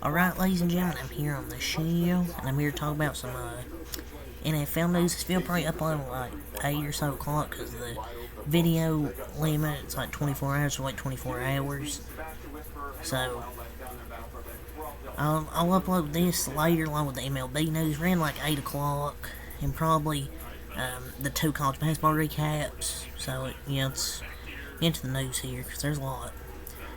Alright, ladies and gentlemen, I'm here on the show, and I'm here to talk about some NFL news. This video probably uploaded like 8 or so o'clock because the video limit, it's like 24 hours, so like 24 hours. So, I'll upload this later along with the MLB news. Ran like 8 o'clock, and probably the 2 college basketball recaps. So, it's into the news here because there's a lot.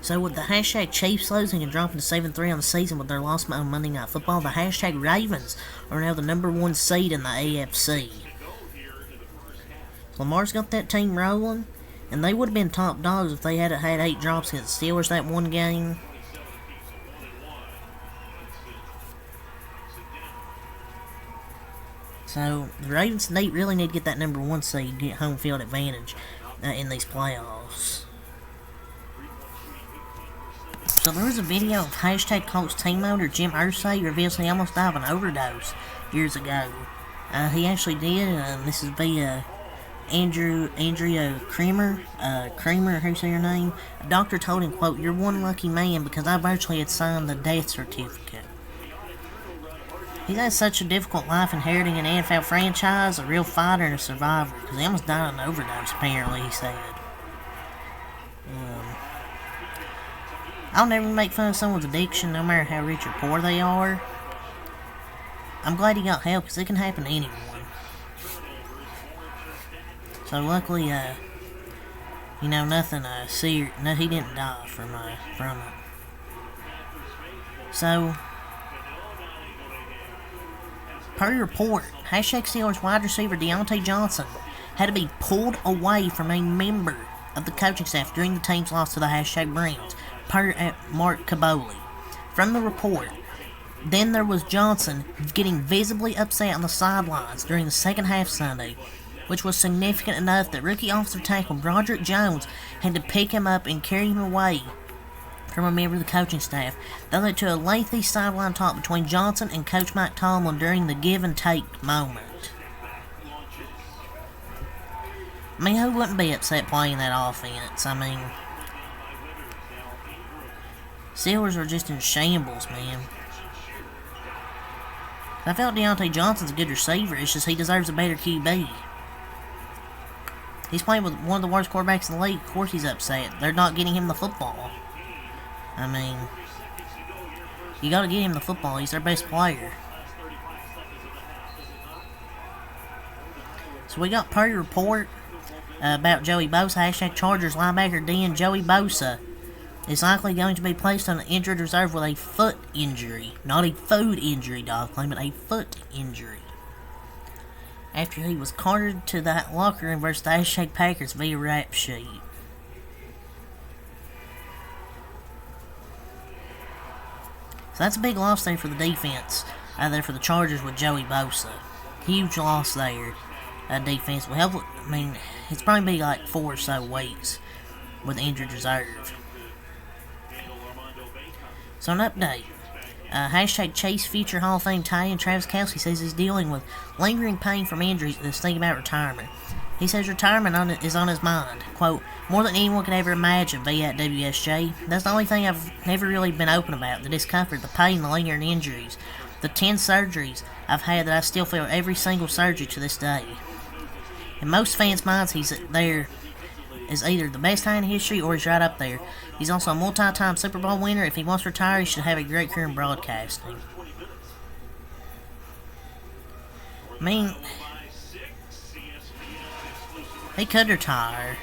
So with the hashtag Chiefs losing and dropping to 7-3 on the season with their loss on Monday Night Football, the hashtag Ravens are now the #1 seed in the AFC. Lamar's got that team rolling, and they would have been top dogs if they hadn't had 8 drops against the Steelers that one game. So the Ravens really need to get that #1 seed, get home field advantage in these playoffs. So there was a video of hashtag Colts team owner Jim Irsay reveals he almost died of an overdose years ago. He actually did, this is via Andrea Creamer, how say your name? A doctor told him, quote, "You're one lucky man because I virtually had signed the death certificate." He's had such a difficult life inheriting an NFL franchise, a real fighter and a survivor, because he almost died of an overdose, apparently, he said. I'll never make fun of someone's addiction, no matter how rich or poor they are. I'm glad he got help, because it can happen to anyone. So luckily, nothing serious. No, he didn't die from it. So, per report, hashtag Steelers wide receiver Diontae Johnson had to be pulled away from a member of the coaching staff during the team's loss to the hashtag Browns, per Mark Kaboly. From the report, then there was Johnson getting visibly upset on the sidelines during the second half Sunday, which was significant enough that rookie offensive tackle Broderick Jones had to pick him up and carry him away from a member of the coaching staff. That led to a lengthy sideline talk between Johnson and Coach Mike Tomlin during the give and take moment. I mean, who wouldn't be upset playing that offense? I mean, Steelers are just in shambles, man. I felt Diontae Johnson's a good receiver, it's just he deserves a better QB. He's playing with one of the worst quarterbacks in the league, of course he's upset. They're not getting him the football. I mean, you gotta get him the football, he's their best player. So we got per report about Joey Bosa, hashtag Chargers linebacker Dan Joey Bosa is likely going to be placed on an injured reserve with a foot injury. Not a food injury, dog claim, but a foot injury. After he was carted to that locker room versus the hashtag Packers via rap sheet. So that's a big loss there for the defense. There for the Chargers with Joey Bosa. Huge loss there. Defense will help. I mean, it's probably be like 4 or so weeks with injured reserve. So an update. Hashtag Chase future Hall of Fame tight end Travis Kelce says he's dealing with lingering pain from injuries and is thinking about retirement. He says retirement is on his mind. Quote, "More than anyone could ever imagine," via at WSJ. "That's the only thing I've never really been open about. The discomfort, the pain, the lingering injuries. The 10 surgeries I've had that I still feel every single surgery to this day." In most fans' minds, he's there is either the best tight end in history or he's right up there. He's also a multi-time Super Bowl winner. If he wants to retire, he should have a great career in broadcasting. I mean, he could retire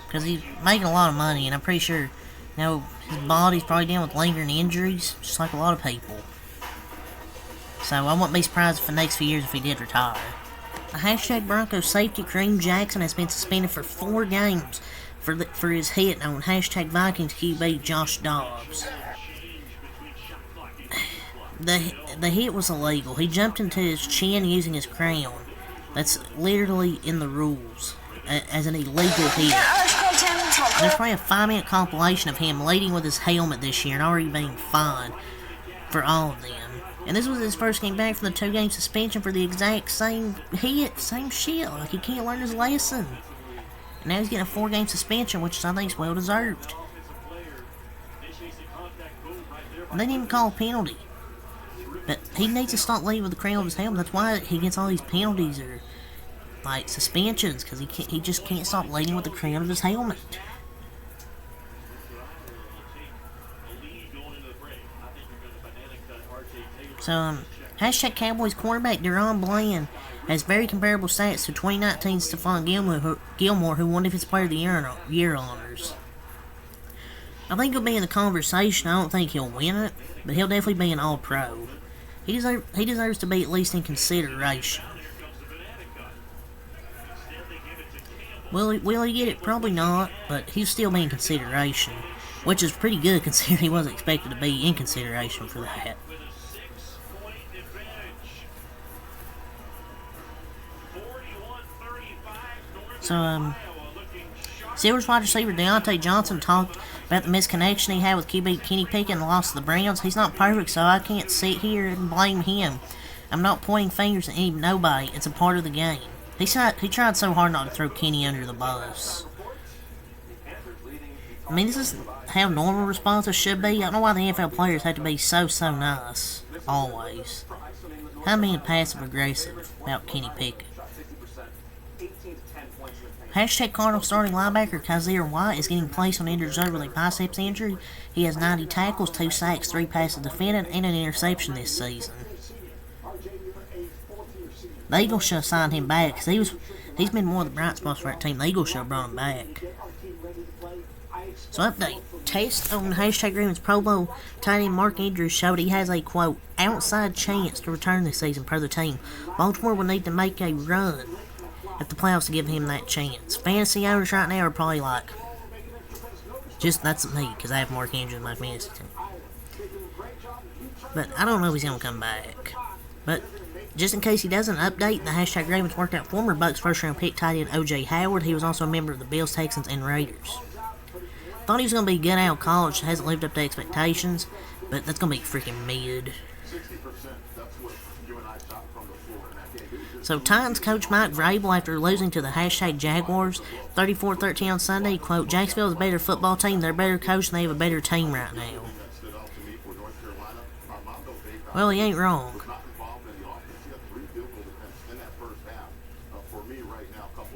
because he's making a lot of money, and I'm pretty sure, his body's probably dealing with lingering injuries, just like a lot of people. So I wouldn't be surprised if the next few years if he did retire. Hashtag Broncos safety Kareem Jackson has been suspended for 4 games for his hit on hashtag Vikings QB Josh Dobbs. The hit was illegal. He jumped into his chin using his crown. That's literally in the rules as an illegal hit. There's probably a 5-minute compilation of him leading with his helmet this year and already being fined for all of them. And this was his first game back from the 2-game suspension for the exact same hit, same shit. Like, he can't learn his lesson. And now he's getting a 4-game suspension, which I think is well deserved. They didn't even call a penalty. But he needs to stop leading with the crown of his helmet. That's why he gets all these penalties or like suspensions, because he just can't stop leading with the crown of his helmet. So, hashtag Cowboys cornerback Deron Bland has very comparable stats to 2019 Stephon Gilmore, who won Defensive Player of the Year honors. I think he'll be in the conversation. I don't think he'll win it, but he'll definitely be an All-Pro. He deserves to be at least in consideration. Will he get it? Probably not, but he'll still be in consideration, which is pretty good considering he wasn't expected to be in consideration for that. So, Steelers wide receiver Deontay Johnson talked about the misconnection he had with QB Kenny Pickett and the loss of the Browns. He's not perfect, so I can't sit here and blame him. I'm not pointing fingers at nobody. It's a part of the game. He tried so hard not to throw Kenny under the bus. I mean, this is how normal responses should be. I don't know why the NFL players have to be so nice, always. I'm being passive-aggressive about Kenny Pickett. Hashtag Cardinals starting linebacker Kyzir White is getting placed on injured reserve with a biceps injury. He has 90 tackles, 2 sacks, 3 passes defended, and an interception this season. The Eagles should have signed him back, because he's been one of the bright spots for that team. The Eagles should have brought him back. So update. Test on hashtag Ravens Pro Bowl tight end Mark Andrews showed he has a, quote, outside chance to return this season per the team. Baltimore will need to make a run at the playoffs to give him that chance. Fantasy owners right now are probably like, that's me, because I have Mark Andrews in my fantasy team. But I don't know if he's going to come back. But just in case he doesn't, update, the hashtag Ravens worked out former Bucks first round pick tight end O.J. Howard. He was also a member of the Bills, Texans, and Raiders. Thought he was going to be good out of college, hasn't lived up to expectations, but that's going to be freaking mid. So, Titans coach Mike Vrabel, after losing to the hashtag Jaguars 34-13 on Sunday, quote, Jacksonville is a better football team, they're a better coach, and they have a better team right now. Well, he ain't wrong.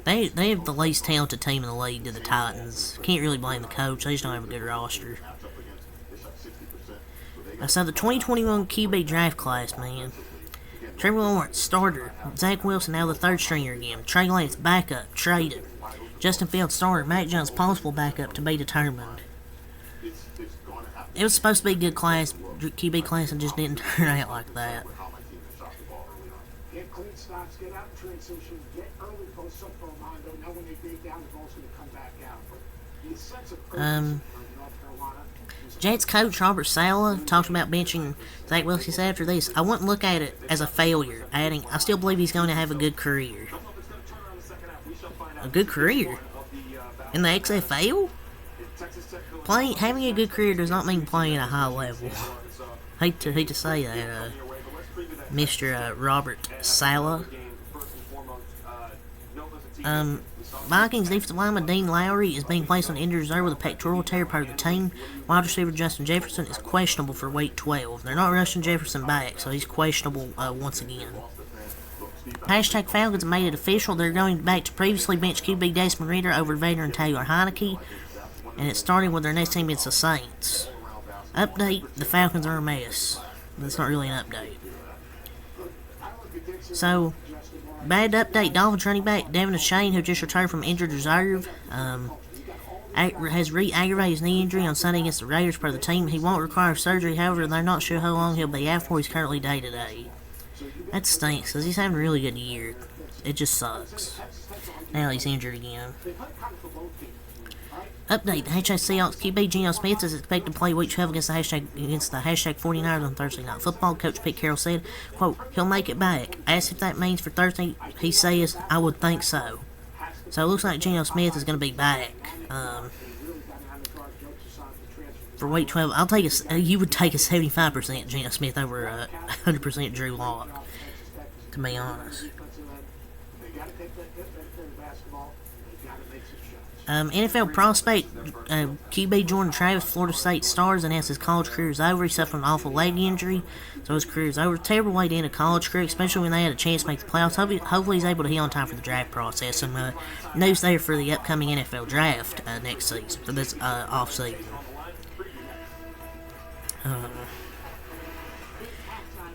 They have the least talented team in the league to the Titans. Can't really blame the coach, they just don't have a good roster. So, the 2021 QB draft class, man. Trevor Lawrence, starter. Zach Wilson, now the third stringer again. Trey Lance, backup, traded. Justin Fields, starter. Mac Jones, possible backup, to be determined. It was supposed to be a good class, QB class, and just didn't turn out like that. Jets coach Robert Saleh talked about benching Zach Wilson. He said after this, I wouldn't look at it as a failure, adding, I still believe he's going to have a good career. A good career? In the XFL? Having a good career does not mean playing at a high level. Hate to say that, Mr. Robert Saleh. Vikings defensive lineman Dean Lowry is being placed on injured reserve with a pectoral tear part of the team. Wide receiver Justin Jefferson is questionable for week 12. They're not rushing Jefferson back, so he's questionable once again. Hashtag Falcons made it official. They're going back to previously benched QB Desmond Ridder over veteran Taylor Heineke, and it's starting with their next team against the Saints. Update, the Falcons are a mess. That's not really an update. So, bad update, Dolphins running back Devin Achane, who just returned from injured reserve, has re-aggravated his knee injury on Sunday against the Raiders per the team. He won't require surgery, however, they're not sure how long he'll be out for. He's currently day-to-day. That stinks, because he's having a really good year. It just sucks. Now he's injured again. Update, the hashtag Seahawks QB Geno Smith is expected to play week 12 against the hashtag 49ers on Thursday Night Football. Coach Pete Carroll said, quote, he'll make it back. Asked if that means for Thursday, he says, I would think so. So it looks like Geno Smith is going to be back for week 12. You would take a 75% Geno Smith over a 100% Drew Lock, to be honest. NFL prospect QB Jordan Travis, Florida State Stars, announced his college career is over. He suffered an awful leg injury, so his career is over. Terrible way to end a college career, especially when they had a chance to make the playoffs. Hopefully he's able to heal in time for the draft process. Some news there for the upcoming NFL draft next season, for this off season.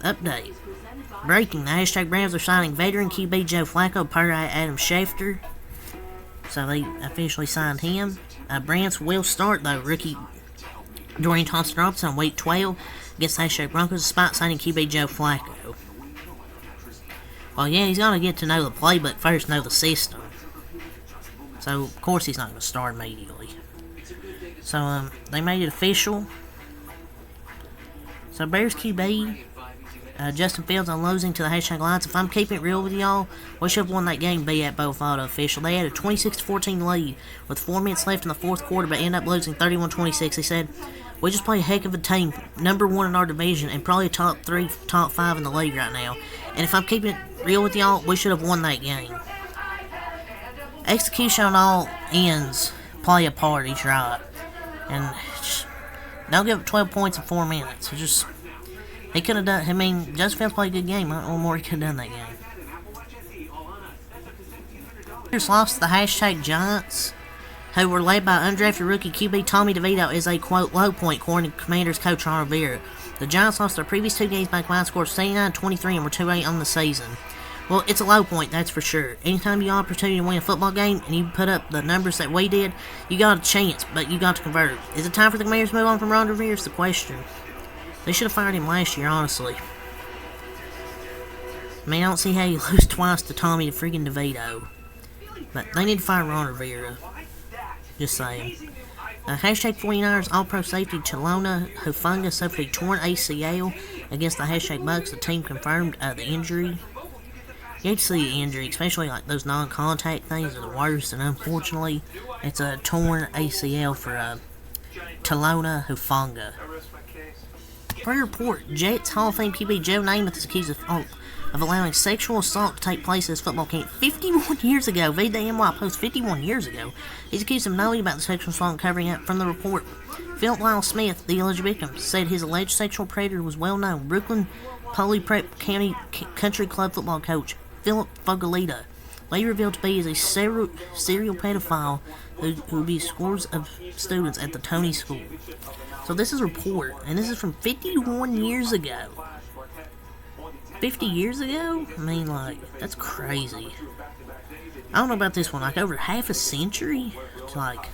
Update. Breaking. The hashtag Browns are signing veteran QB Joe Flacco per Adam Schefter. So they officially signed him. Browns will start, though, rookie Dorian Thompson-Robinson on week 12 against the hashtag Broncos, despite signing QB Joe Flacco. Well, yeah, he's going to get to know the play, but first know the system. So, of course, he's not going to start immediately. So, they made it official. So, Bears QB Justin Fields on losing to the hashtag Lions. If I'm keeping it real with y'all, we should have won that game B at Bovada official. They had a 26-14 lead with 4 minutes left in the fourth quarter, but ended up losing 31-26. He said, "We just play a heck of a team, number 1 in our division, and probably top 3, top 5 in the league right now. And if I'm keeping it real with y'all, we should have won that game." Execution on all ends play a part, he's right. And don't give up 12 points in 4 minutes. It's just... He could have done. I mean, Justin Fields played a good game. I don't know more he could have done that game. Bears lost to the hashtag Giants, who were led by undrafted rookie QB Tommy DeVito as a quote low point, according to Commanders coach Ron Rivera. The Giants lost their previous 2 games by a combined score of 79-23 and were 2-8 on the season. Well, it's a low point, that's for sure. Anytime you have an opportunity to win a football game and you put up the numbers that we did, you got a chance, but you got to convert it. Is it time for the Commanders to move on from Ron Rivera? Is the question. They should have fired him last year, honestly. I mean, I don't see how you lose twice to Tommy to freaking DeVito. But they need to fire Ron Rivera. Just saying. Hashtag 49ers All-Pro safety Chalona Hufanga suffered a torn ACL against the hashtag Bucks. The team confirmed the injury. You hate to see the injury, especially like those non-contact things are the worst. And unfortunately, it's a torn ACL for Chalona Hufanga. Per report, Jets Hall of Fame QB Joe Namath is accused of allowing sexual assault to take place at his football camp 51 years ago. VDNY Post 51 years ago. He's accused of knowing about the sexual assault and covering up from the report. Philip Lyle Smith, the alleged victim, said his alleged sexual predator was well-known Brooklyn Poly Prep County Country Club football coach Philip Fogalita. Later revealed to be as a serial pedophile who abused scores of students at the Tony School. So this is a report, and this is from 51 years ago. 50 years ago? I mean, like, that's crazy. I don't know about this one, like, over half a century? It's like...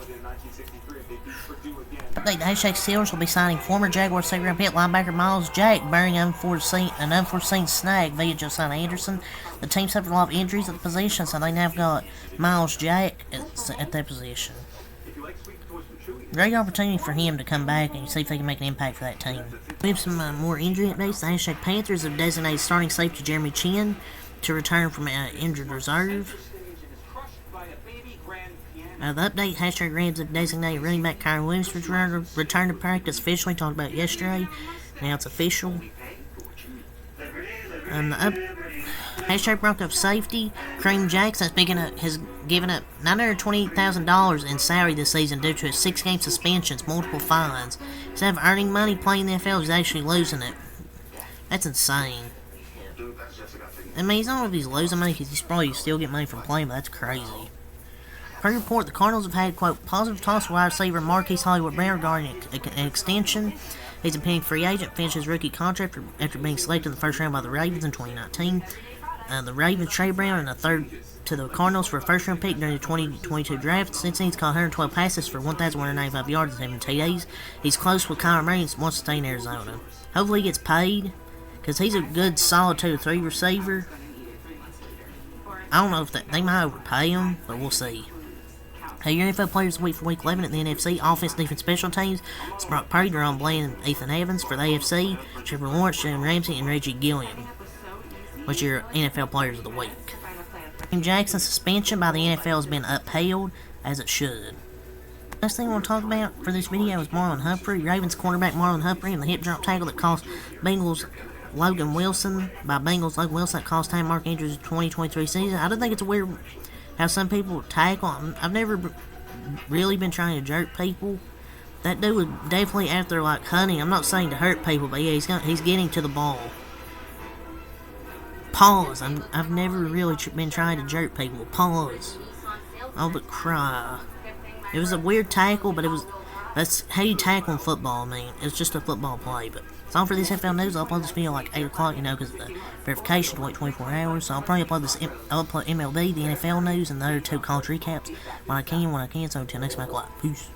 Update, the hashtag Steelers will be signing former Jaguar second-round pick linebacker Miles Jack, bearing an unforeseen snag via Josiah Anderson. The team suffered a lot of injuries at the position, so they now have got Miles Jack at that position. Great opportunity for him to come back and see if they can make an impact for that team. We have some more injury updates. The hashtag Panthers have designated starting safety Jeremy Chin to return from injured reserve. The update, hashtag Rams have designated running back Kyron Williams to return to practice officially, talked about yesterday. Now it's official. Hashtag Broncos safety Kareem Jackson has given up $920,000 in salary this season due to his 6-game suspensions, multiple fines. Instead of earning money playing in the NFL, he's actually losing it. That's insane. I mean, he's not if he's losing money because he's probably still getting money from playing, but that's crazy. Per report, the Cardinals have had, quote, positive talks with wide receiver Marquise Hollywood Brown regarding an extension. He's a pending free agent, finished his rookie contract after being selected in the first round by the Ravens in 2019. The Ravens trade Brown and a third to the Cardinals for a first-round pick during the 2022 draft. Since then, he's caught 112 passes for 1,195 yards and 7 TDs. He's close with Kyler Murray and wants to stay in Arizona. Hopefully he gets paid, because he's a good, solid 2-3 receiver. I don't know if they might overpay him, but we'll see. Hey, your NFL players of the week for Week 11 at the NFC, offense, defense, special teams. It's Brock Purdy, Deron Bland, and Ethan Evans. For the AFC, Trevor Lawrence, Jalen Ramsey, and Reggie Gilliam. What's your NFL players of the week? Kareem Jackson's suspension by the NFL has been upheld, as it should. Last thing I want to talk about for this video is Marlon Humphrey. Ravens cornerback Marlon Humphrey and the hip drop tackle that cost Bengals Logan Wilson that cost Time Mark Andrews' 2023 season. I don't think it's weird how some people tackle. I've never really been trying to jerk people. That dude was definitely after like hunting. I'm not saying to hurt people, but yeah, he's getting to the ball. Pause. I've never really been trying to jerk people. Pause. Oh, but cry. It was a weird tackle, but that's how you tackle in football. I mean, it's just a football play. But it's all for this NFL news. I'll upload this video like 8 o'clock, because the verification to wait 24 hours. So I'll probably upload I'll upload MLB, the NFL news, and the other 2 college recaps when I can. So until next time, peace.